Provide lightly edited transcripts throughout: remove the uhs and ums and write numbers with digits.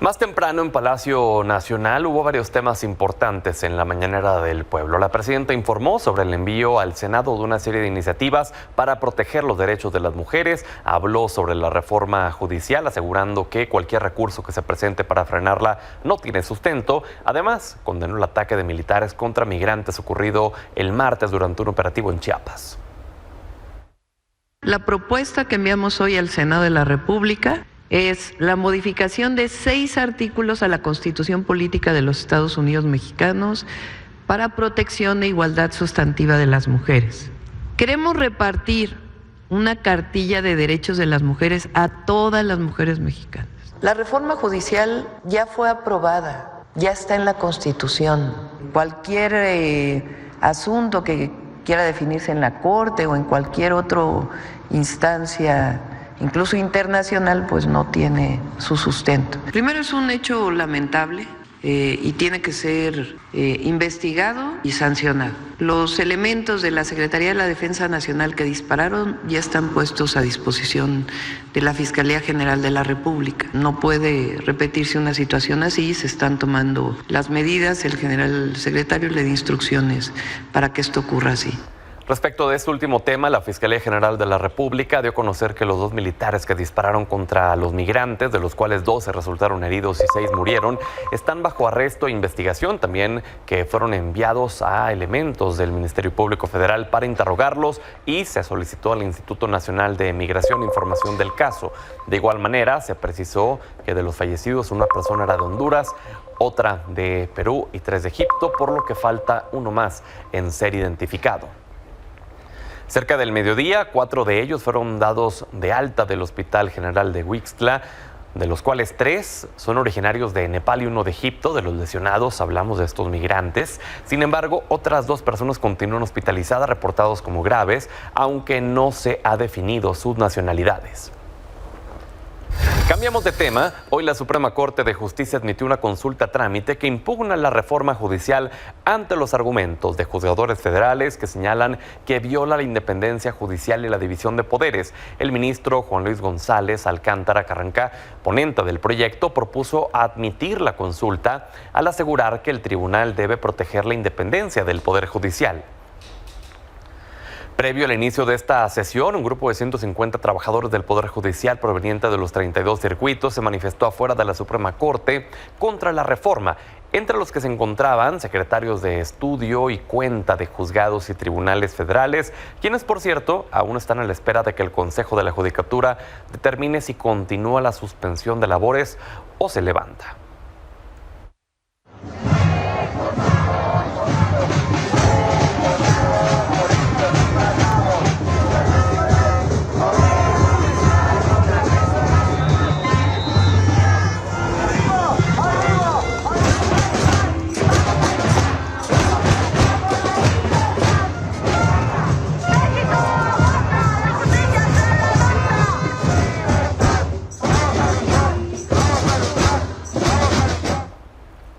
Más temprano en Palacio Nacional hubo varios temas importantes en la mañanera del pueblo. La presidenta informó sobre el envío al Senado de una serie de iniciativas para proteger los derechos de las mujeres. Habló sobre la reforma judicial, asegurando que cualquier recurso que se presente para frenarla no tiene sustento. Además, condenó el ataque de militares contra migrantes ocurrido el martes durante un operativo en Chiapas. La propuesta que enviamos hoy al Senado de la República es la modificación de 6 artículos a la Constitución Política de los Estados Unidos Mexicanos para protección e igualdad sustantiva de las mujeres. Queremos repartir una cartilla de derechos de las mujeres a todas las mujeres mexicanas. La reforma judicial ya fue aprobada, ya está en la Constitución. Cualquier asunto que quiera definirse en la Corte o en cualquier otra instancia, incluso internacional, pues no tiene su sustento. Primero, es un hecho lamentable y tiene que ser investigado y sancionado. Los elementos de la Secretaría de la Defensa Nacional que dispararon ya están puestos a disposición de la Fiscalía General de la República. No puede repetirse una situación así, se están tomando las medidas, el secretario le da instrucciones para que esto ocurra así. Respecto de este último tema, la Fiscalía General de la República dio a conocer que los 2 militares que dispararon contra los migrantes, de los cuales 12 resultaron heridos y 6 murieron, están bajo arresto e investigación. También que fueron enviados a elementos del Ministerio Público Federal para interrogarlos y se solicitó al Instituto Nacional de Migración información del caso. De igual manera, se precisó que de los fallecidos una persona era de Honduras, otra de Perú y 3 de Egipto, por lo que falta uno más en ser identificado. Cerca del mediodía, 4 de ellos fueron dados de alta del Hospital General de Huixtla, de los cuales 3 son originarios de Nepal y 1 de Egipto. De los lesionados hablamos de estos migrantes. Sin embargo, otras 2 personas continúan hospitalizadas, reportados como graves, aunque no se ha definido sus nacionalidades. Cambiamos de tema. Hoy la Suprema Corte de Justicia admitió una consulta a trámite que impugna la reforma judicial ante los argumentos de juzgadores federales que señalan que viola la independencia judicial y la división de poderes. El ministro Juan Luis González Alcántara Carranca, ponente del proyecto, propuso admitir la consulta al asegurar que el tribunal debe proteger la independencia del Poder Judicial. Previo al inicio de esta sesión, un grupo de 150 trabajadores del Poder Judicial proveniente de los 32 circuitos se manifestó afuera de la Suprema Corte contra la reforma, entre los que se encontraban secretarios de estudio y cuenta de juzgados y tribunales federales, quienes, por cierto, aún están a la espera de que el Consejo de la Judicatura determine si continúa la suspensión de labores o se levanta.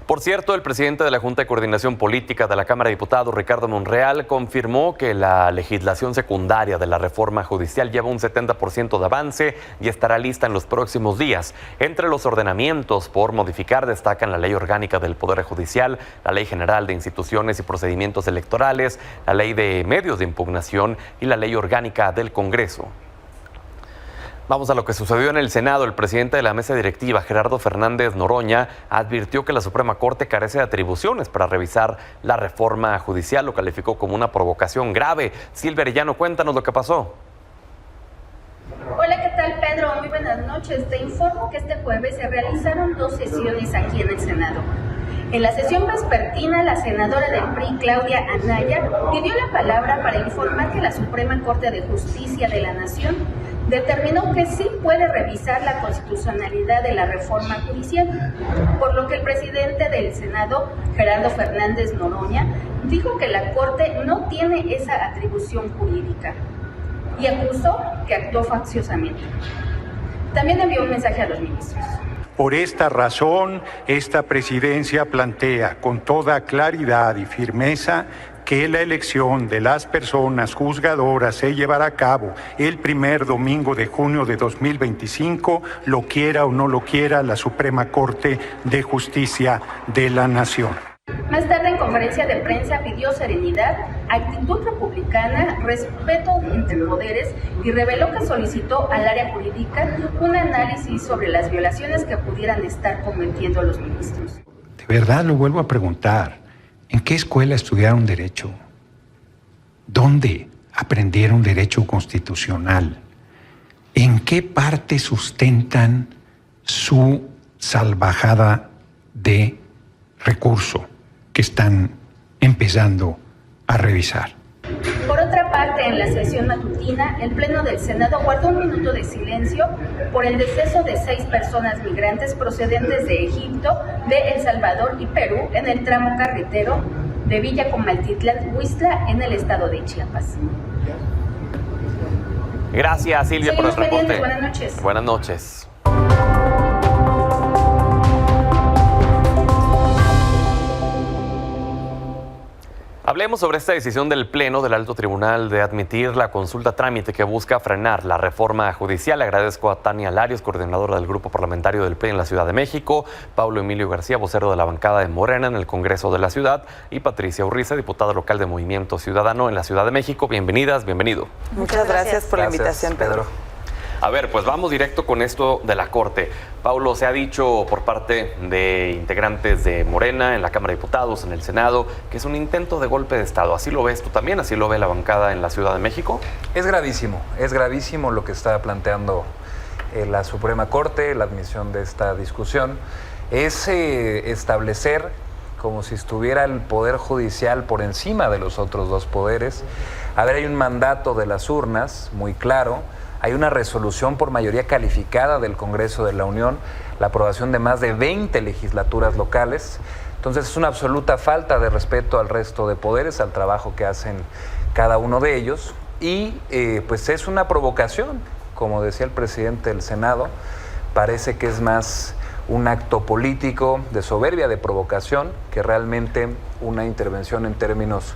Por cierto, el presidente de la Junta de Coordinación Política de la Cámara de Diputados, Ricardo Monreal, confirmó que la legislación secundaria de la reforma judicial lleva un 70% de avance y estará lista en los próximos días. Entre los ordenamientos por modificar destacan la Ley Orgánica del Poder Judicial, la Ley General de Instituciones y Procedimientos Electorales, la Ley de Medios de Impugnación y la Ley Orgánica del Congreso. Vamos a lo que sucedió en el Senado. El presidente de la mesa directiva, Gerardo Fernández Noroña, advirtió que la Suprema Corte carece de atribuciones para revisar la reforma judicial. Lo calificó como una provocación grave. Silvia Arellano, cuéntanos lo que pasó. Hola, ¿qué tal, Pedro? Muy buenas noches. Te informo que este jueves se realizaron 2 sesiones aquí en el Senado. En la sesión vespertina, la senadora del PRI, Claudia Anaya, pidió la palabra para informar que la Suprema Corte de Justicia de la Nación determinó que sí puede revisar la constitucionalidad de la reforma judicial, por lo que el presidente del Senado, Gerardo Fernández Noroña, dijo que la Corte no tiene esa atribución jurídica y acusó que actuó facciosamente. También envió un mensaje a los ministros. Por esta razón, esta presidencia plantea con toda claridad y firmeza que la elección de las personas juzgadoras se llevará a cabo el primer domingo de junio de 2025, lo quiera o no lo quiera la Suprema Corte de Justicia de la Nación. Más tarde, en conferencia de prensa, pidió serenidad, actitud republicana, respeto entre poderes y reveló que solicitó al área jurídica un análisis sobre las violaciones que pudieran estar cometiendo los ministros. De verdad lo vuelvo a preguntar, ¿en qué escuela estudiaron Derecho? ¿Dónde aprendieron Derecho Constitucional? ¿En qué parte sustentan su salvajada de recurso que están empezando a revisar? Por otra parte, en la sesión matutina, el Pleno del Senado guardó un minuto de silencio por el deceso de 6 personas migrantes procedentes de Egipto, de El Salvador y Perú en el tramo carretero de Villa Comaltitlán, Huixtla, en el estado de Chiapas. Gracias, Silvia, por el reporte. Buenas noches. Buenas noches. Hablemos sobre esta decisión del Pleno del Alto Tribunal de admitir la consulta trámite que busca frenar la reforma judicial. Agradezco a Tania Larios, coordinadora del Grupo Parlamentario del PRI en la Ciudad de México, Paulo Emilio García, vocero de la bancada de Morena en el Congreso de la Ciudad, y Patricia Urriza, diputada local de Movimiento Ciudadano en la Ciudad de México. Bienvenidas, bienvenido. Muchas gracias por la invitación, Pedro. A ver, pues vamos directo con esto de la Corte. Paulo, se ha dicho por parte de integrantes de Morena en la Cámara de Diputados, en el Senado, que es un intento de golpe de Estado. ¿Así lo ves tú también? ¿Así lo ve la bancada en la Ciudad de México? Es gravísimo lo que está planteando la Suprema Corte, la admisión de esta discusión. Es establecer como si estuviera el Poder Judicial por encima de los otros dos poderes. A ver, hay un mandato de las urnas muy claro. Hay una resolución por mayoría calificada del Congreso de la Unión, la aprobación de más de 20 legislaturas locales. Entonces es una absoluta falta de respeto al resto de poderes, al trabajo que hacen cada uno de ellos. Y pues es una provocación, como decía el presidente del Senado. Parece que es más un acto político de soberbia, de provocación, que realmente una intervención en términos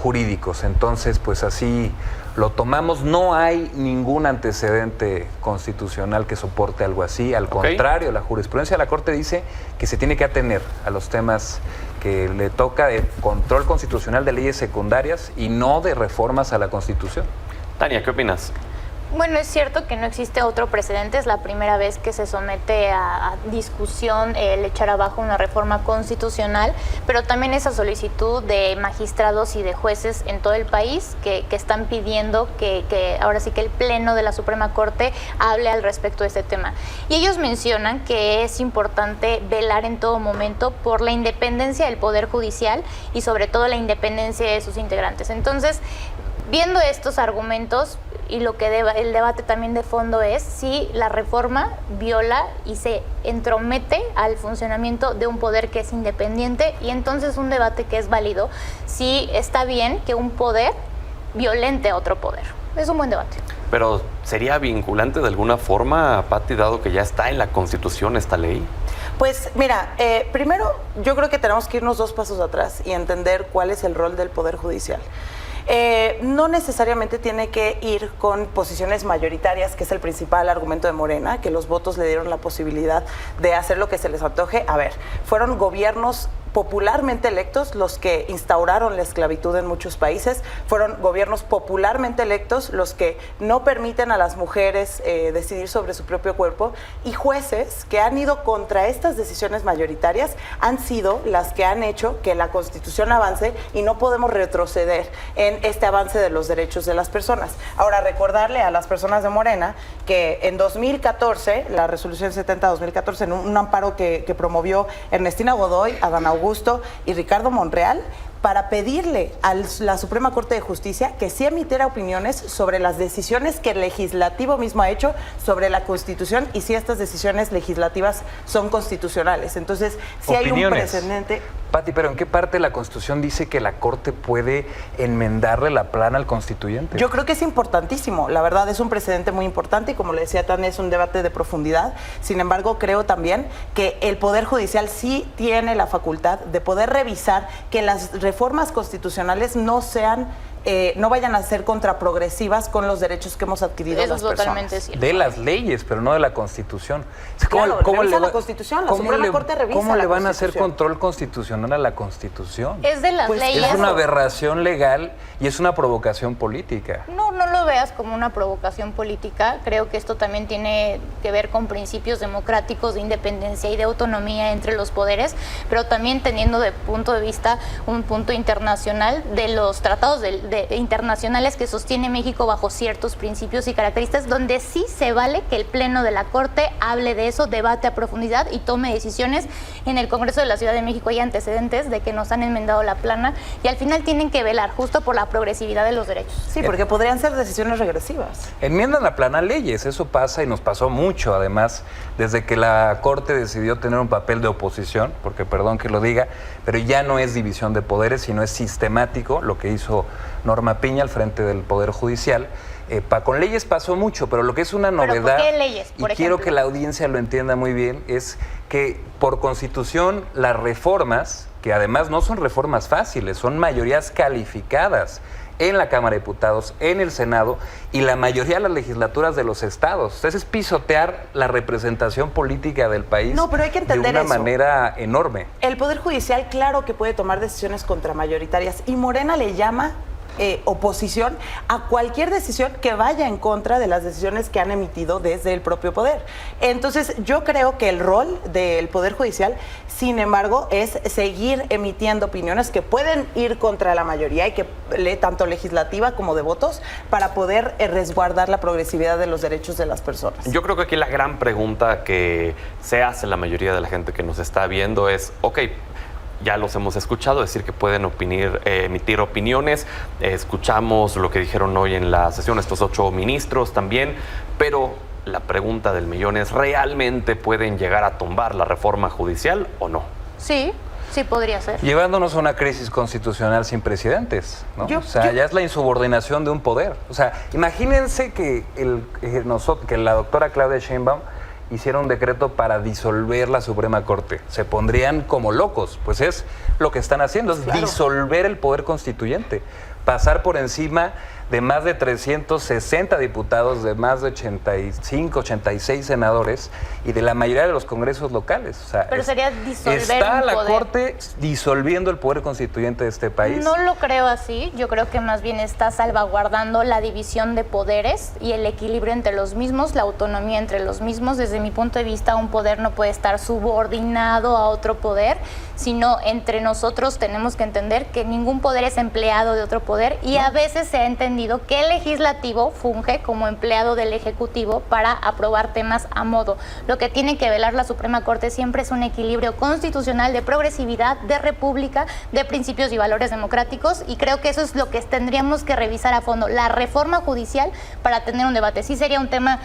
jurídicos. Entonces, pues así lo tomamos. No hay ningún antecedente constitucional que soporte algo así. Al contrario, la jurisprudencia de la Corte dice que se tiene que atener a los temas que le toca de control constitucional de leyes secundarias y no de reformas a la Constitución. Tania, ¿qué opinas? Bueno, es cierto que no existe otro precedente, es la primera vez que se somete a discusión el echar abajo una reforma constitucional, pero también esa solicitud de magistrados y de jueces en todo el país que están pidiendo que ahora sí que el Pleno de la Suprema Corte hable al respecto de este tema. Y ellos mencionan que es importante velar en todo momento por la independencia del Poder Judicial y sobre todo la independencia de sus integrantes. Entonces, viendo estos argumentos y lo que el debate también de fondo es si la reforma viola y se entromete al funcionamiento de un poder que es independiente, y entonces un debate que es válido si está bien que un poder violente a otro poder. Es un buen debate. Pero ¿sería vinculante de alguna forma, Pati, dado que ya está en la Constitución esta ley? Pues mira, primero yo creo que tenemos que irnos 2 pasos atrás y entender cuál es el rol del Poder Judicial. No necesariamente tiene que ir con posiciones mayoritarias, que es el principal argumento de Morena, que los votos le dieron la posibilidad de hacer lo que se les antoje. A ver, fueron gobiernos popularmente electos los que instauraron la esclavitud en muchos países, fueron gobiernos popularmente electos los que no permiten a las mujeres decidir sobre su propio cuerpo, y jueces que han ido contra estas decisiones mayoritarias han sido las que han hecho que la Constitución avance, y no podemos retroceder en este avance de los derechos de las personas. Ahora, recordarle a las personas de Morena que en 2014, la resolución 70-2014, en un amparo que promovió Ernestina Godoy, Adán Augusto y Ricardo Monreal, para pedirle a la Suprema Corte de Justicia que sí emitiera opiniones sobre las decisiones que el legislativo mismo ha hecho sobre la Constitución y si estas decisiones legislativas son constitucionales. Entonces, sí hay un precedente. Pati, pero ¿en qué parte de la Constitución dice que la Corte puede enmendarle la plana al constituyente? Yo creo que es importantísimo, la verdad es un precedente muy importante, y como le decía Tania, es un debate de profundidad. Sin embargo, creo también que el Poder Judicial sí tiene la facultad de poder revisar que las reformas reformas constitucionales no sean no vayan a ser contraprogresivas con los derechos que hemos adquirido Eso las es totalmente personas. cierto. De las leyes, pero no de la Constitución. Claro, revisa la Constitución, la Suprema Corte revisa ¿Cómo la le van a hacer Constitución? control constitucional a la Constitución? Es de las Pues leyes. Es una aberración legal y es una provocación política. No lo veas como una provocación política. Creo que esto también tiene que ver con principios democráticos de independencia y de autonomía entre los poderes, pero también teniendo de punto de vista un punto internacional de los tratados internacionales que sostiene México bajo ciertos principios y características, donde sí se vale que el Pleno de la Corte hable de eso, debate a profundidad y tome decisiones. En el Congreso de la Ciudad de México hay antecedentes de que nos han enmendado la plana y al final tienen que velar justo por la progresividad de los derechos. Sí, porque podrían ser decisiones regresivas. Enmiendan la plana leyes, eso pasa y nos pasó mucho además desde que la Corte decidió tener un papel de oposición, porque perdón que lo diga, pero ya no es división de poderes, sino es sistemático lo que hizo Norma Piña al frente del Poder Judicial. Con leyes pasó mucho, pero lo que es una novedad, ¿Pero por qué leyes, por y quiero ejemplo? que la audiencia lo entienda muy bien, es que por Constitución las reformas, que además no son reformas fáciles, son mayorías calificadas en la Cámara de Diputados, en el Senado y la mayoría de las legislaturas de los estados. Entonces es pisotear la representación política del país. No, pero hay que entender de una eso. manera enorme. El Poder Judicial, claro que puede tomar decisiones contramayoritarias y Morena le llama oposición a cualquier decisión que vaya en contra de las decisiones que han emitido desde el propio poder. Entonces, yo creo que el rol del Poder Judicial, sin embargo, es seguir emitiendo opiniones que pueden ir contra la mayoría y que tanto legislativa como de votos para poder resguardar la progresividad de los derechos de las personas. Yo creo que aquí la gran pregunta que se hace la mayoría de la gente que nos está viendo es, ok, ya los hemos escuchado decir que pueden emitir opiniones, escuchamos lo que dijeron hoy en la sesión estos 8 ministros también, pero la pregunta del millón es, ¿realmente pueden llegar a tumbar la reforma judicial o no? Sí, sí podría ser. Llevándonos a una crisis constitucional sin precedentes, ¿no? Ya es la insubordinación de un poder. O sea, imagínense que la doctora Claudia Sheinbaum hiciera un decreto para disolver la Suprema Corte. Se pondrían como locos. Pues es lo que están haciendo, es disolver el poder constituyente, pasar por encima de más de 360 diputados, de más de 85, 86 senadores y de la mayoría de los congresos locales. O sea, pero sería disolver está un la poder. Corte disolviendo el poder constituyente de este país. No lo creo así. Yo creo que más bien está salvaguardando la división de poderes y el equilibrio entre los mismos, la autonomía entre los mismos. Desde mi punto de vista, un poder no puede estar subordinado a otro poder, sino entre nosotros tenemos que entender que ningún poder es empleado de otro poder y a veces se ha entendido que el legislativo funge como empleado del ejecutivo para aprobar temas a modo. Lo que tiene que velar la Suprema Corte siempre es un equilibrio constitucional de progresividad, de república, de principios y valores democráticos, y creo que eso es lo que tendríamos que revisar a fondo, la reforma judicial, para tener un debate. Sí sería un tema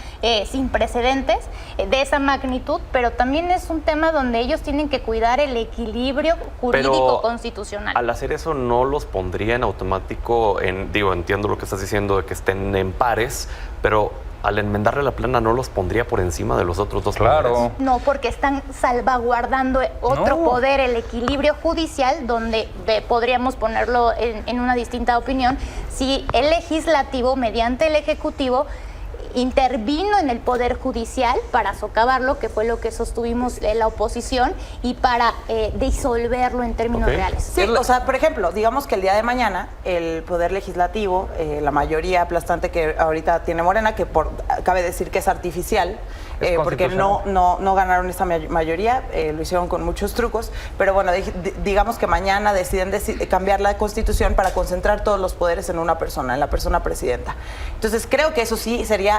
sin precedentes de esa magnitud, pero también es un tema donde ellos tienen que cuidar el equilibrio jurídico constitucional. Al hacer eso no los pondría en automático, entiendo lo que estás diciendo de que estén en pares, pero al enmendarle la plana no los pondría por encima de los otros dos poderes. No, porque están salvaguardando otro poder, el equilibrio judicial, donde podríamos ponerlo en una distinta opinión, si el legislativo, mediante el ejecutivo, intervino en el Poder Judicial para socavarlo, que fue lo que sostuvimos la oposición, y para disolverlo en términos reales. Sí, o sea, por ejemplo, digamos que el día de mañana el Poder Legislativo, la mayoría aplastante que ahorita tiene Morena, que cabe decir que es artificial, porque no ganaron esa mayoría, lo hicieron con muchos trucos, pero bueno, digamos que mañana deciden cambiar la Constitución para concentrar todos los poderes en una persona, en la persona presidenta. Entonces creo que eso sí sería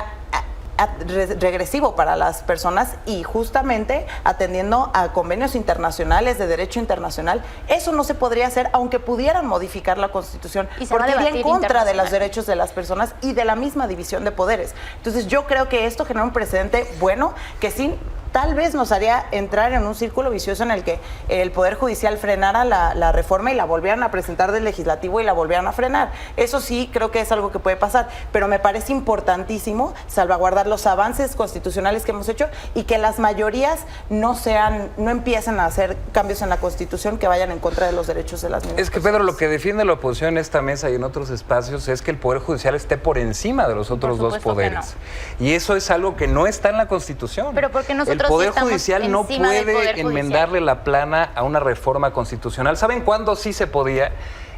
regresivo para las personas y justamente atendiendo a convenios internacionales de derecho internacional, eso no se podría hacer aunque pudieran modificar la Constitución, porque iría en contra de los derechos de las personas y de la misma división de poderes. Entonces yo creo que esto genera un precedente bueno que sin tal vez nos haría entrar en un círculo vicioso en el que el Poder Judicial frenara la reforma y la volvieran a presentar del Legislativo y la volvieran a frenar. Eso sí creo que es algo que puede pasar, pero me parece importantísimo salvaguardar los avances constitucionales que hemos hecho y que las mayorías no empiecen a hacer cambios en la Constitución que vayan en contra de los derechos de las mismas. Es que, Pedro, lo que defiende la oposición en esta mesa y en otros espacios es que el Poder Judicial esté por encima de los otros dos poderes. No. Y eso es algo que no está en la Constitución. Pero porque nosotros el Poder Judicial no puede enmendarle la plana a una reforma constitucional. ¿Saben cuándo sí se podía?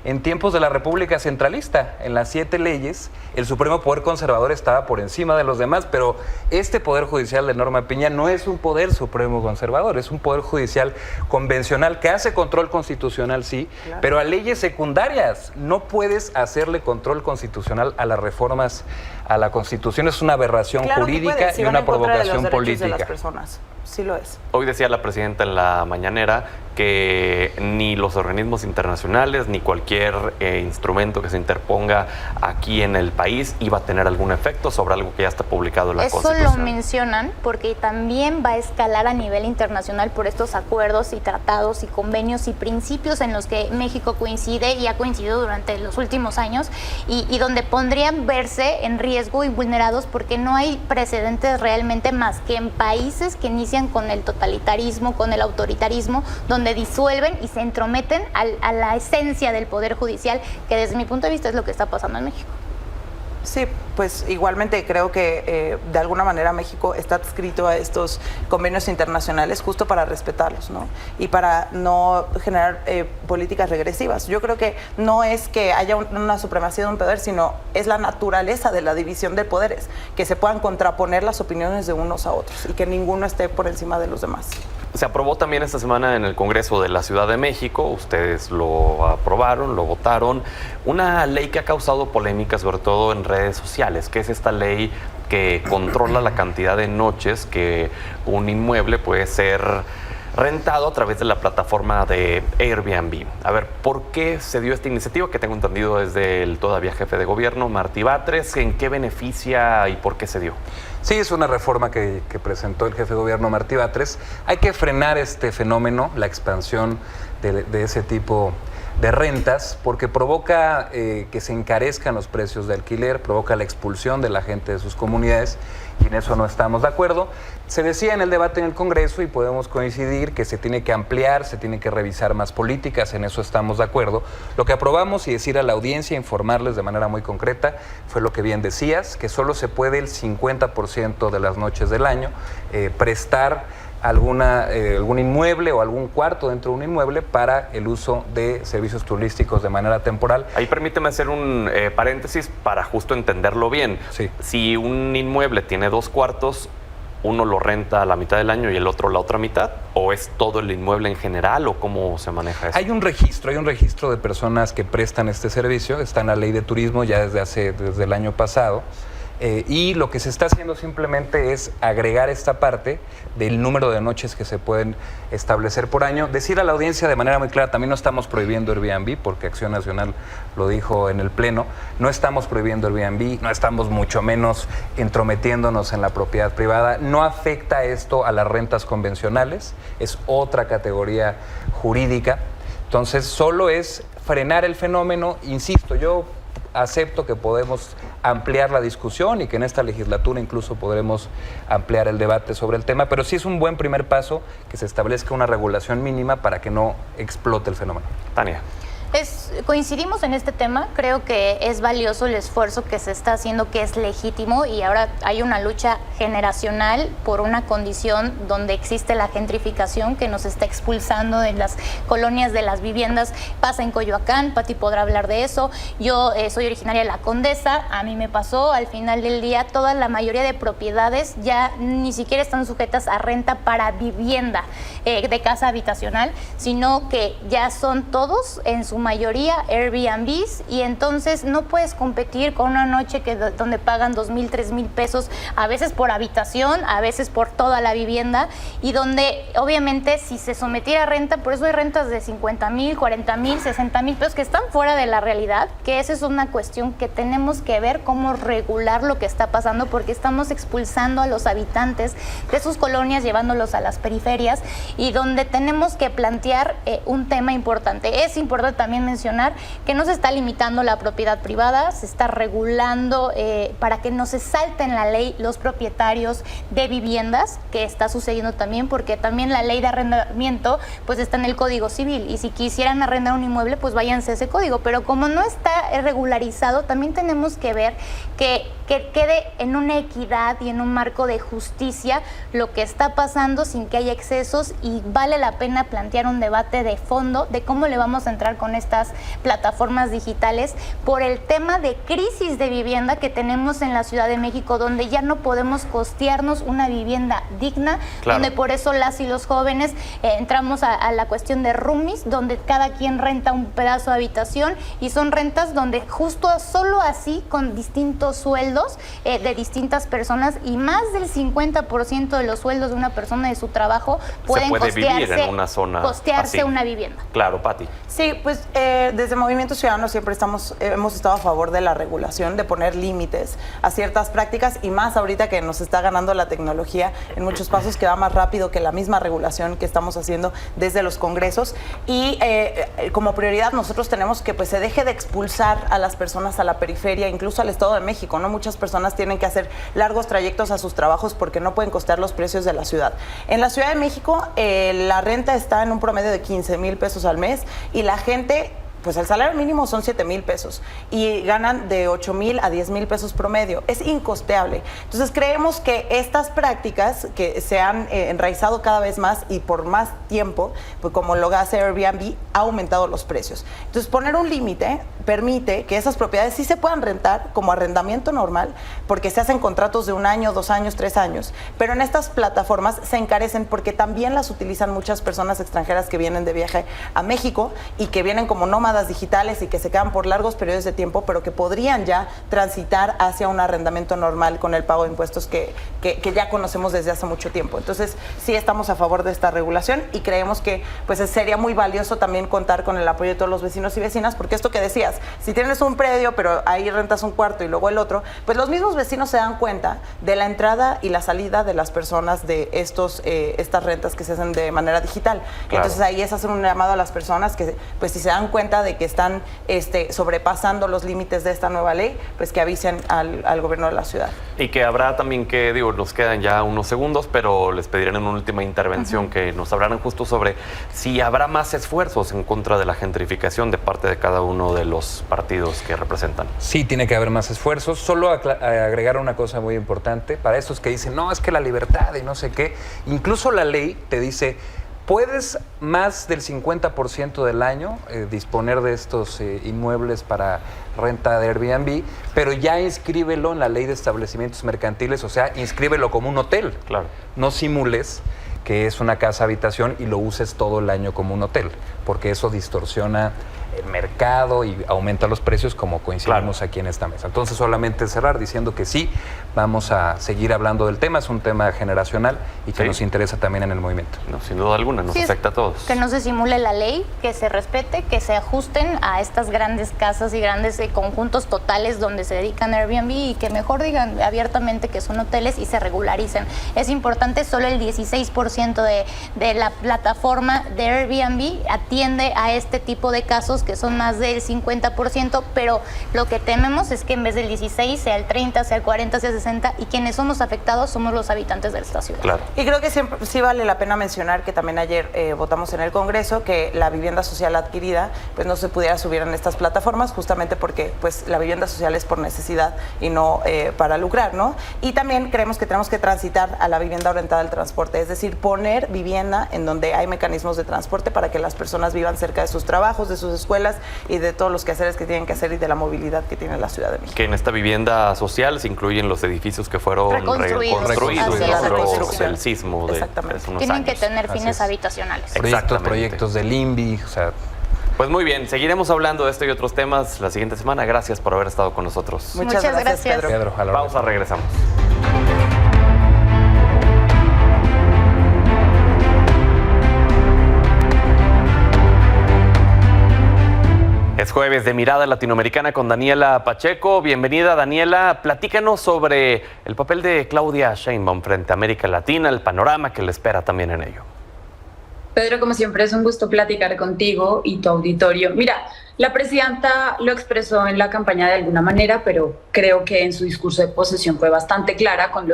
En tiempos de la República Centralista, en las 7 leyes, el Supremo Poder Conservador estaba por encima de los demás, pero este Poder Judicial de Norma Piña no es un Poder Supremo Conservador, es un Poder Judicial convencional que hace control constitucional, sí, claro, pero a leyes secundarias. No puedes hacerle control constitucional a las reformas a la Constitución. Es una aberración jurídica y una provocación política. De las personas. Sí lo es. Hoy decía la presidenta en la mañanera que ni los organismos internacionales ni cualquier instrumento que se interponga aquí en el país iba a tener algún efecto sobre algo que ya está publicado en la Constitución. Eso lo mencionan porque también va a escalar a nivel internacional por estos acuerdos y tratados y convenios y principios en los que México coincide y ha coincidido durante los últimos años y donde podrían verse en riesgo y vulnerados porque no hay precedentes realmente más que en países que inician con el totalitarismo, con el autoritarismo, donde disuelven y se entrometen a la esencia del Poder Judicial, que desde mi punto de vista es lo que está pasando en México. Sí, pues igualmente creo que de alguna manera México está adscrito a estos convenios internacionales justo para respetarlos, ¿no? Y para no generar políticas regresivas. Yo creo que no es que haya una supremacía de un poder, sino es la naturaleza de la división de poderes, que se puedan contraponer las opiniones de unos a otros y que ninguno esté por encima de los demás. Se aprobó también esta semana en el Congreso de la Ciudad de México, ustedes lo aprobaron, lo votaron, una ley que ha causado polémica, sobre todo en redes sociales, que es esta ley que controla la cantidad de noches que un inmueble puede ser rentado a través de la plataforma de Airbnb. A ver, ¿por qué se dio esta iniciativa? Que tengo entendido desde el todavía jefe de gobierno, Martí Batres. ¿En qué beneficia y por qué se dio? Sí, es una reforma que presentó el jefe de gobierno Martí Batres. Hay que frenar este fenómeno, la expansión de ese tipo de rentas, porque provoca que se encarezcan los precios de alquiler, provoca la expulsión de la gente de sus comunidades y en eso no estamos de acuerdo. Se decía en el debate en el Congreso y podemos coincidir que se tiene que ampliar, se tiene que revisar más políticas, en eso estamos de acuerdo. Lo que aprobamos y decir a la audiencia, informarles de manera muy concreta, fue lo que bien decías, que solo se puede el 50% de las noches del año prestar algún inmueble o algún cuarto dentro de un inmueble para el uso de servicios turísticos de manera temporal. Ahí permíteme hacer un paréntesis para justo entenderlo bien. Sí. Si un inmueble tiene 2 cuartos, uno lo renta a la mitad del año y el otro la otra mitad, ¿o es todo el inmueble en general o cómo se maneja eso? Hay un registro de personas que prestan este servicio, está en la Ley de Turismo ya desde el año pasado. Y lo que se está haciendo simplemente es agregar esta parte del número de noches que se pueden establecer por año. Decir a la audiencia de manera muy clara, también no estamos prohibiendo Airbnb, porque Acción Nacional lo dijo en el Pleno, no estamos prohibiendo Airbnb, no estamos mucho menos entrometiéndonos en la propiedad privada, no afecta esto a las rentas convencionales, es otra categoría jurídica, entonces solo es frenar el fenómeno, insisto, yo acepto que podemos ampliar la discusión y que en esta legislatura incluso podremos ampliar el debate sobre el tema, pero sí es un buen primer paso que se establezca una regulación mínima para que no explote el fenómeno. Tania. Coincidimos en este tema, creo que es valioso el esfuerzo que se está haciendo, que es legítimo y ahora hay una lucha generacional por una condición donde existe la gentrificación que nos está expulsando de las colonias de las viviendas. Pasa en Coyoacán, Pati podrá hablar de eso. Yo soy originaria de La Condesa, a mí me pasó, al final del día toda la mayoría de propiedades ya ni siquiera están sujetas a renta para vivienda de casa habitacional, sino que ya son todos en su mayoría Airbnbs, y entonces no puedes competir con una noche donde pagan 2,000, 3,000 pesos, a veces por habitación, a veces por toda la vivienda, y donde obviamente si se sometiera a renta, por eso hay rentas de 50,000, 40,000, 60,000 pesos que están fuera de la realidad, que esa es una cuestión que tenemos que ver cómo regular lo que está pasando, porque estamos expulsando a los habitantes de sus colonias, llevándolos a las periferias, y donde tenemos que plantear un tema importante. Es importante también mencionar que no se está limitando la propiedad privada, se está regulando para que no se salte en la ley los propietarios de viviendas, que está sucediendo también, porque también la ley de arrendamiento pues está en el Código Civil, y si quisieran arrendar un inmueble pues váyanse a ese código, pero como no está regularizado, también tenemos que ver que quede en una equidad y en un marco de justicia lo que está pasando sin que haya excesos, y vale la pena plantear un debate de fondo de cómo le vamos a entrar con estas plataformas digitales por el tema de crisis de vivienda que tenemos en la Ciudad de México, donde ya no podemos costearnos una vivienda digna, donde por eso las y los jóvenes entramos a la cuestión de roomies, donde cada quien renta un pedazo de habitación, y son rentas donde justo solo así, con distintos sueldos de distintas personas, y más del 50% de los sueldos de una persona de su trabajo pueden costearse una vivienda. Claro, Pati. Sí, pues desde Movimiento Ciudadano siempre hemos estado a favor de la regulación, de poner límites a ciertas prácticas, y más ahorita que nos está ganando la tecnología en muchos pasos, que va más rápido que la misma regulación que estamos haciendo desde los congresos. Y como prioridad nosotros tenemos que pues se deje de expulsar a las personas a la periferia, incluso al Estado de México, ¿no? Muchas personas tienen que hacer largos trayectos a sus trabajos porque no pueden costear los precios de la ciudad. En la Ciudad de México la renta está en un promedio de 15,000 pesos al mes, y la gente, pues el salario mínimo son 7,000 pesos y ganan de 8,000 a 10,000 pesos promedio. Es incosteable. Entonces creemos que estas prácticas que se han enraizado cada vez más y por más tiempo, pues como lo hace Airbnb, ha aumentado los precios. Entonces poner un límite permite que esas propiedades sí se puedan rentar como arrendamiento normal, porque se hacen contratos de 1 año, 2 años, 3 años, pero en estas plataformas se encarecen porque también las utilizan muchas personas extranjeras que vienen de viaje a México y que vienen como nómadas digitales y que se quedan por largos periodos de tiempo, pero que podrían ya transitar hacia un arrendamiento normal con el pago de impuestos que ya conocemos desde hace mucho tiempo. Entonces sí estamos a favor de esta regulación, y creemos que pues sería muy valioso también contar con el apoyo de todos los vecinos y vecinas, porque esto que decías, si tienes un predio pero ahí rentas un cuarto y luego el otro, pues los mismos vecinos se dan cuenta de la entrada y la salida de las personas de estas rentas que se hacen de manera digital. Claro. Entonces ahí es hacer un llamado a las personas que pues si se dan cuenta de que están sobrepasando los límites de esta nueva ley, pues que avisen al gobierno de la ciudad. Y que habrá también que, nos quedan ya unos segundos, pero les pedirán en una última intervención que nos hablaran justo sobre si habrá más esfuerzos en contra de la gentrificación de parte de cada uno de los partidos que representan. Sí, tiene que haber más esfuerzos. Solo agregar una cosa muy importante para esos que dicen, no, es que la libertad y no sé qué. Incluso la ley te dice, puedes más del 50% del año disponer de estos inmuebles para renta de Airbnb, pero ya inscríbelo en la ley de establecimientos mercantiles, o sea, inscríbelo como un hotel. Claro. No simules que es una casa habitación y lo uses todo el año como un hotel, porque eso distorsiona el mercado y aumenta los precios, como coincidimos aquí en esta mesa. Entonces, solamente cerrar diciendo que sí, vamos a seguir hablando del tema, es un tema generacional y que nos interesa también en el movimiento. No, sin duda alguna, nos afecta a todos. Que no se simule la ley, que se respete, que se ajusten a estas grandes casas y grandes conjuntos totales donde se dedican a Airbnb, y que mejor digan abiertamente que son hoteles y se regularicen. Es importante, solo el 16% de la plataforma de Airbnb atiende a este tipo de casos, que son más del 50%, pero lo que tememos es que en vez del 16 sea el 30, sea el 40, sea el 60, y quienes somos afectados somos los habitantes de esta ciudad. Claro. Y creo que siempre, sí vale la pena mencionar que también ayer votamos en el Congreso que la vivienda social adquirida pues no se pudiera subir en estas plataformas, justamente porque pues la vivienda social es por necesidad y no para lucrar, ¿no? Y también creemos que tenemos que transitar a la vivienda orientada al transporte, es decir, poner vivienda en donde hay mecanismos de transporte para que las personas vivan cerca de sus trabajos, de sus escuelas y de todos los quehaceres que tienen que hacer y de la movilidad que tiene la Ciudad de México. Que en esta vivienda social se incluyen los edificios que fueron reconstruidos el sismo. Exactamente. Tienen que tener fines habitacionales. Proyectos del INVI, o sea, Pues muy bien, seguiremos hablando de esto y otros temas la siguiente semana. Gracias por haber estado con nosotros. Muchas gracias, Pedro. Pedro, a la Pausa, regresamos. Es jueves de Mirada Latinoamericana con Daniela Pacheco. Bienvenida, Daniela. Platícanos sobre el papel de Claudia Sheinbaum frente a América Latina, el panorama que le espera también en ello. Pedro, como siempre, es un gusto platicar contigo y tu auditorio. Mira, la presidenta lo expresó en la campaña de alguna manera, pero creo que en su discurso de posesión fue bastante clara con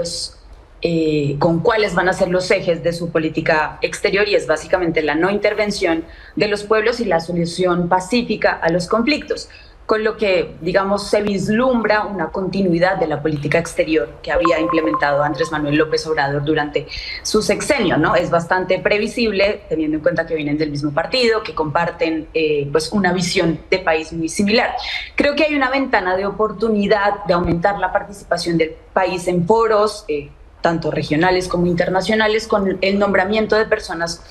cuáles van a ser los ejes de su política exterior, y es básicamente la no intervención de los pueblos y la solución pacífica a los conflictos, con lo que, digamos, se vislumbra una continuidad de la política exterior que había implementado Andrés Manuel López Obrador durante su sexenio, ¿no? Es bastante previsible, teniendo en cuenta que vienen del mismo partido, que comparten pues una visión de país muy similar. Creo que hay una ventana de oportunidad de aumentar la participación del país en foros, tanto regionales como internacionales, con el nombramiento de personas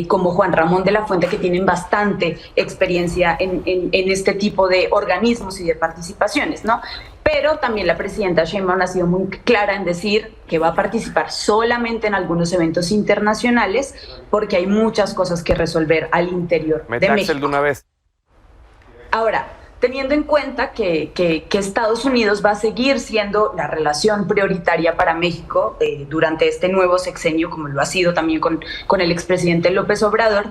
como Juan Ramón de la Fuente, que tienen bastante experiencia en este tipo de organismos y de participaciones, ¿no? Pero también la presidenta Sheinbaum ha sido muy clara en decir que va a participar solamente en algunos eventos internacionales, porque hay muchas cosas que resolver al interior de México. De una vez. Ahora, teniendo en cuenta que Estados Unidos va a seguir siendo la relación prioritaria para México durante este nuevo sexenio, como lo ha sido también con el expresidente López Obrador,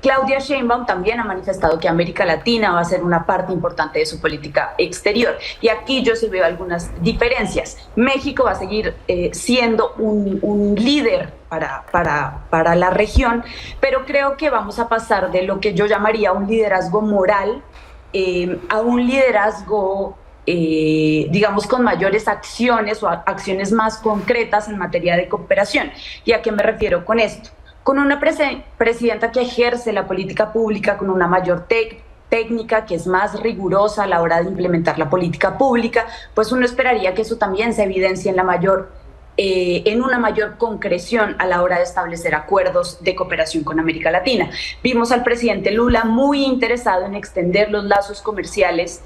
Claudia Sheinbaum también ha manifestado que América Latina va a ser una parte importante de su política exterior. Y aquí yo sí veo algunas diferencias. México va a seguir siendo un líder para la región, pero creo que vamos a pasar de lo que yo llamaría un liderazgo moral a un liderazgo, digamos, con mayores acciones o acciones más concretas en materia de cooperación. ¿Y a qué me refiero con esto? Con una presidenta que ejerce la política pública con una mayor técnica, que es más rigurosa a la hora de implementar la política pública, pues uno esperaría que eso también se evidencie en una mayor concreción a la hora de establecer acuerdos de cooperación con América Latina. Vimos al presidente Lula muy interesado en extender los lazos comerciales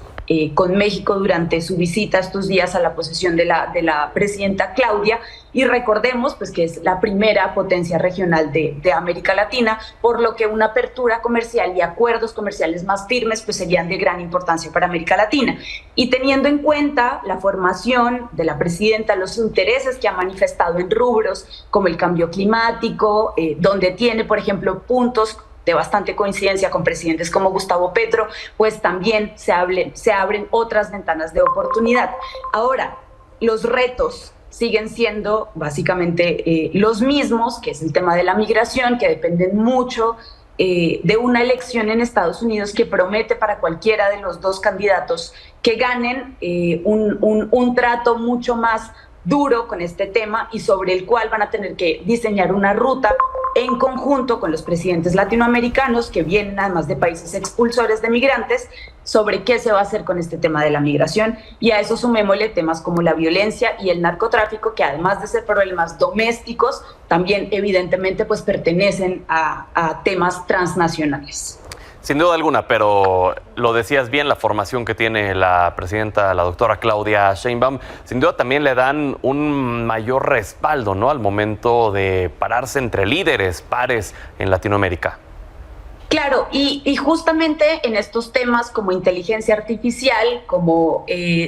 con México durante su visita estos días a la posesión de la presidenta Claudia, y recordemos pues que es la primera potencia regional de América Latina, por lo que una apertura comercial y acuerdos comerciales más firmes pues serían de gran importancia para América Latina. Y teniendo en cuenta la formación de la presidenta, los intereses que ha manifestado en rubros como el cambio climático, donde tiene, por ejemplo, puntos de bastante coincidencia con presidentes como Gustavo Petro, pues también se abren otras ventanas de oportunidad. Ahora, los retos siguen siendo básicamente los mismos, que es el tema de la migración, que dependen mucho de una elección en Estados Unidos que promete para cualquiera de los dos candidatos que ganen un trato mucho más duro con este tema, y sobre el cual van a tener que diseñar una ruta en conjunto con los presidentes latinoamericanos que vienen además de países expulsores de migrantes, sobre qué se va a hacer con este tema de la migración. Y a eso sumémosle temas como la violencia y el narcotráfico, que además de ser problemas domésticos, también evidentemente pues pertenecen a temas transnacionales. Sin duda alguna, pero lo decías bien, la formación que tiene la presidenta, la doctora Claudia Sheinbaum, sin duda también le dan un mayor respaldo, ¿no?, al momento de pararse entre líderes, pares en Latinoamérica. Claro, y justamente en estos temas como inteligencia artificial, como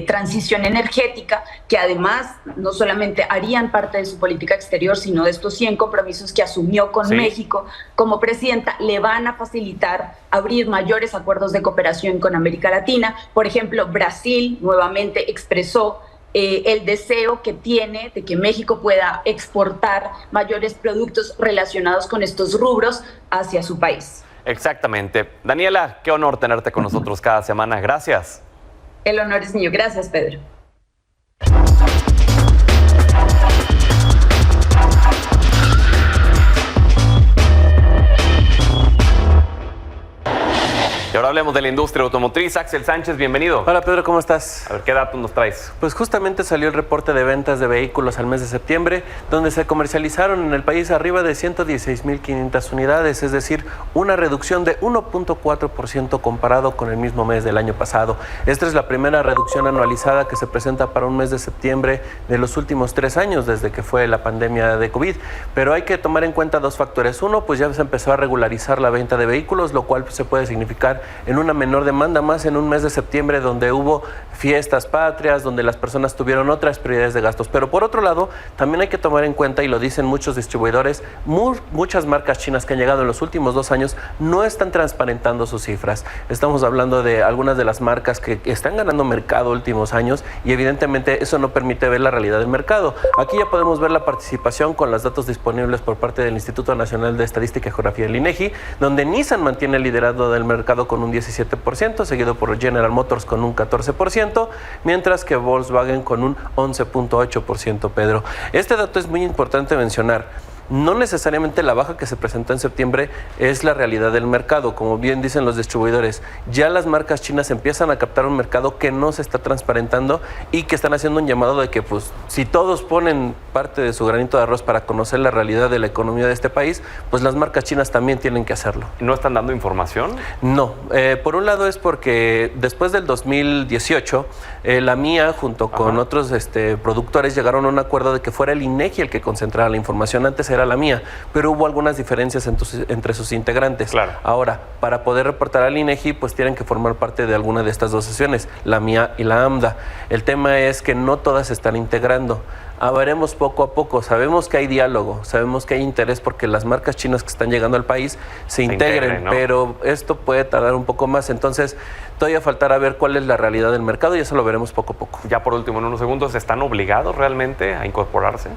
transición energética, que además no solamente harían parte de su política exterior, sino de estos 100 compromisos que asumió con México como presidenta, le van a facilitar abrir mayores acuerdos de cooperación con América Latina. Por ejemplo, Brasil nuevamente expresó el deseo que tiene de que México pueda exportar mayores productos relacionados con estos rubros hacia su país. Exactamente. Daniela, qué honor tenerte con nosotros cada semana. Gracias. El honor es mío. Gracias, Pedro. Y ahora Ahora hablemos de la industria automotriz. Axel Sánchez, bienvenido. Hola Pedro, ¿cómo estás? A ver, ¿qué datos nos traes? Pues justamente salió el reporte de ventas de vehículos al mes de septiembre, donde se comercializaron en el país arriba de 116.500 unidades, es decir, una reducción de 1.4% comparado con el mismo mes del año pasado. Esta es la primera reducción anualizada que se presenta para un mes de septiembre de los últimos 3 años, desde que fue la pandemia de COVID. Pero hay que tomar en cuenta 2 factores. Uno, pues ya se empezó a regularizar la venta de vehículos, lo cual se puede significar en una menor demanda, más en un mes de septiembre donde hubo fiestas patrias, donde las personas tuvieron otras prioridades de gastos. Pero por otro lado, también hay que tomar en cuenta, y lo dicen muchos distribuidores, muchas marcas chinas que han llegado en los últimos 2 años no están transparentando sus cifras. Estamos hablando de algunas de las marcas que están ganando mercado últimos años y evidentemente eso no permite ver la realidad del mercado. Aquí ya podemos ver la participación con los datos disponibles por parte del Instituto Nacional de Estadística y Geografía, el INEGI, donde Nissan mantiene el liderazgo del mercado con un 17%, seguido por General Motors con un 14%, mientras que Volkswagen con un 11.8%, Pedro. Este dato es muy importante mencionar. No necesariamente la baja que se presentó en septiembre es la realidad del mercado, como bien dicen los distribuidores. Ya las marcas chinas empiezan a captar un mercado que no se está transparentando y que están haciendo un llamado de que, pues, si todos ponen parte de su granito de arroz para conocer la realidad de la economía de este país, pues las marcas chinas también tienen que hacerlo. ¿No están dando información? No. Por un lado es porque después del 2018, la MIA junto con otros productores llegaron a un acuerdo de que fuera el INEGI el que concentrara la información. Antes era la MIA, pero hubo algunas diferencias entre sus integrantes. Claro. Ahora, para poder reportar al INEGI, pues tienen que formar parte de alguna de estas 2 sesiones, la MIA y la AMDA. El tema es que no todas se están integrando. Veremos poco a poco. Sabemos que hay diálogo, sabemos que hay interés porque las marcas chinas que están llegando al país se integren, ¿no? Pero esto puede tardar un poco más. Entonces, todavía faltará ver cuál es la realidad del mercado y eso lo veremos poco a poco. Ya por último, en unos segundos, ¿están obligados realmente a incorporarse?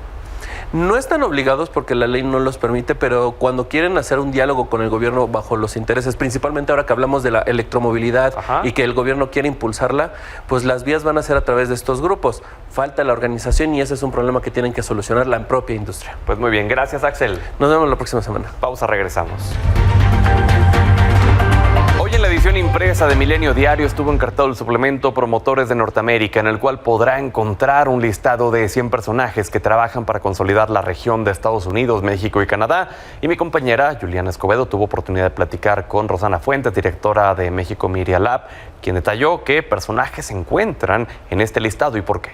No están obligados porque la ley no los permite, pero cuando quieren hacer un diálogo con el gobierno bajo los intereses, principalmente ahora que hablamos de la electromovilidad y que el gobierno quiere impulsarla, pues las vías van a ser a través de estos grupos. Falta la organización y ese es un problema que tienen que solucionar la propia industria. Pues muy bien, gracias Axel. Nos vemos la próxima semana. Pausa, regresamos. Hoy en la edición impresa de Milenio Diario estuvo encartado el suplemento Promotores de Norteamérica, en el cual podrá encontrar un listado de 100 personajes que trabajan para consolidar la región de Estados Unidos, México y Canadá. Y mi compañera Juliana Escobedo tuvo oportunidad de platicar con Rosana Fuentes, directora de México Media Lab, quien detalló qué personajes se encuentran en este listado y por qué.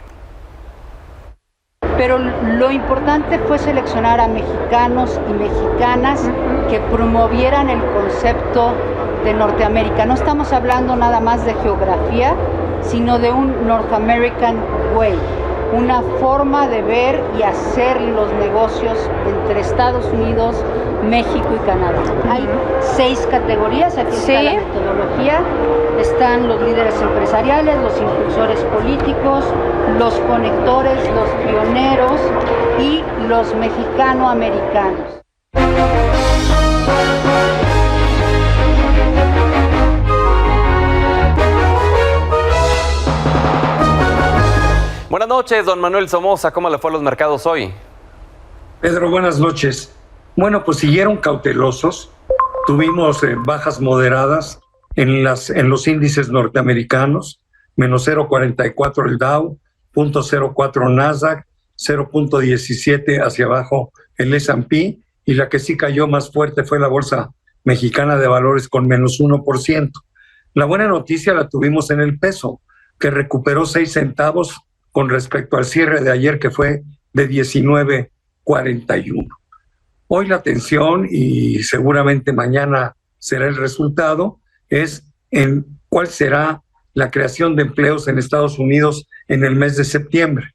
Pero lo importante fue seleccionar a mexicanos y mexicanas que promovieran el concepto de Norteamérica. No estamos hablando nada más de geografía, sino de un North American Way, una forma de ver y hacer los negocios entre Estados Unidos, México y Canadá. Hay 6 categorías, aquí está la metodología, están los líderes empresariales, los impulsores políticos, los conectores, los pioneros y los mexicano-americanos. Buenas noches, don Manuel Somoza. ¿Cómo le fue a los mercados hoy? Pedro, buenas noches. Bueno, pues siguieron cautelosos. Tuvimos bajas moderadas en los índices norteamericanos, menos 0.44 el Dow, 0.04 Nasdaq, 0.17 hacia abajo el S&P, y la que sí cayó más fuerte fue la Bolsa Mexicana de Valores con menos 1%. La buena noticia la tuvimos en el peso, que recuperó 6 centavos con respecto al cierre de ayer, que fue de 19.41. Hoy la atención, y seguramente mañana será el resultado, es en cuál será la creación de empleos en Estados Unidos en el mes de septiembre.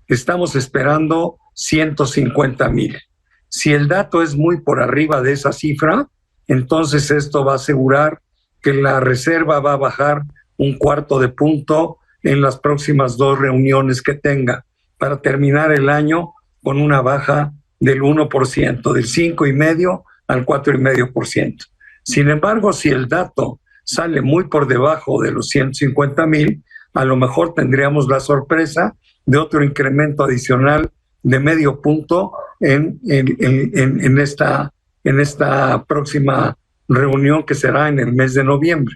Estamos esperando 150,000. Si el dato es muy por arriba de esa cifra, entonces esto va a asegurar que la reserva va a bajar 1/4 punto en las próximas 2 reuniones que tenga, para terminar el año con una baja del 1%, del 5,5% al 4,5%. Sin embargo, si el dato sale muy por debajo de los 150,000, a lo mejor tendríamos la sorpresa de otro incremento adicional de 0,5 punto en esta próxima reunión, que será en el mes de noviembre.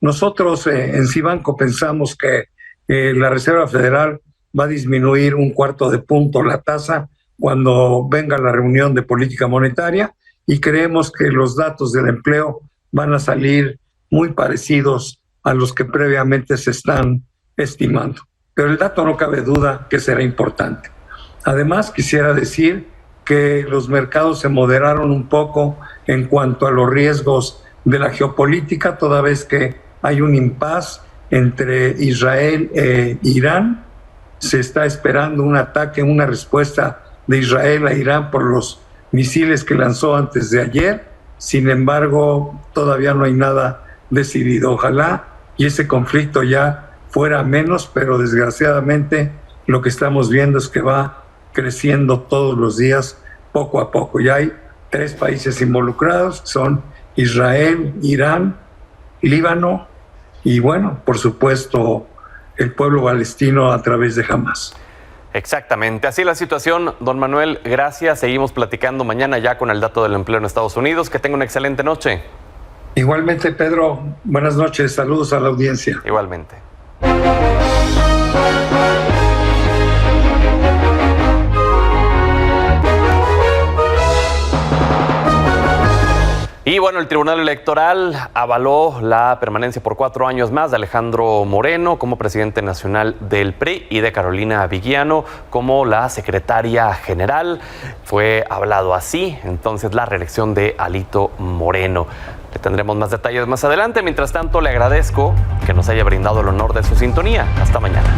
Nosotros en Cibanco pensamos que la Reserva Federal va a disminuir 1/4 punto la tasa cuando venga la reunión de política monetaria, y creemos que los datos del empleo van a salir muy parecidos a los que previamente se están estimando. Pero el dato no cabe duda que será importante. Además, quisiera decir que los mercados se moderaron un poco en cuanto a los riesgos de la geopolítica, toda vez que hay un impasse entre Israel e Irán. Se está esperando un ataque, una respuesta de Israel a Irán por los misiles que lanzó antes de ayer. Sin embargo, todavía no hay nada decidido. Ojalá y ese conflicto ya fuera menos, pero desgraciadamente lo que estamos viendo es que va creciendo todos los días, poco a poco. Ya hay 3 países involucrados, son Israel, Irán, Líbano y, bueno, por supuesto, el pueblo palestino a través de Hamás. Exactamente, así la situación. Don Manuel, gracias. Seguimos platicando mañana ya con el dato del empleo en Estados Unidos. Que tenga una excelente noche. Igualmente, Pedro, buenas noches, saludos a la audiencia. Igualmente. Y bueno, el Tribunal Electoral avaló la permanencia por 4 años más de Alejandro Moreno como presidente nacional del PRI y de Carolina Viguiano como la secretaria general. Fue hablado así, entonces, la reelección de Alito Moreno. Le tendremos más detalles más adelante. Mientras tanto, le agradezco que nos haya brindado el honor de su sintonía. Hasta mañana.